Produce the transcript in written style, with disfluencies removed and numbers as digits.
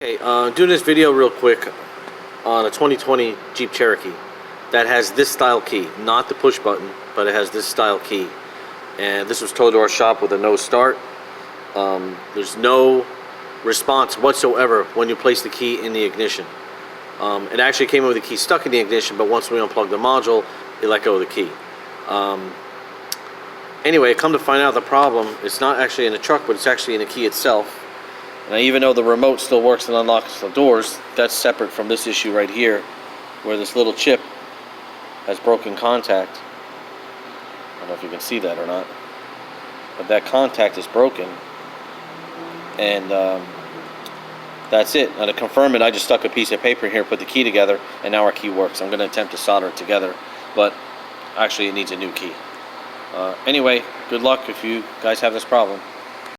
Okay, doing this video real quick on a 2020 Jeep Cherokee that has this style key, not the push button, but it has this style key. And this was towed to our shop with a no start. There's no response whatsoever when you place the key in the ignition. It actually came with the key stuck in the ignition, but once we unplugged the module, it let go of the key. Anyway, come to find out the problem, it's not actually in the truck, but it's actually in the key itself. And even though the remote still works and unlocks the doors, that's separate from this issue right here, where this little chip has broken contact. I don't know if you can see that or not, but that contact is broken. And that's it. Now to confirm it, I just stuck a piece of paper here, put the key together, and now our key works. I'm going to attempt to solder it together, but actually it needs a new key. Anyway, good luck if you guys have this problem.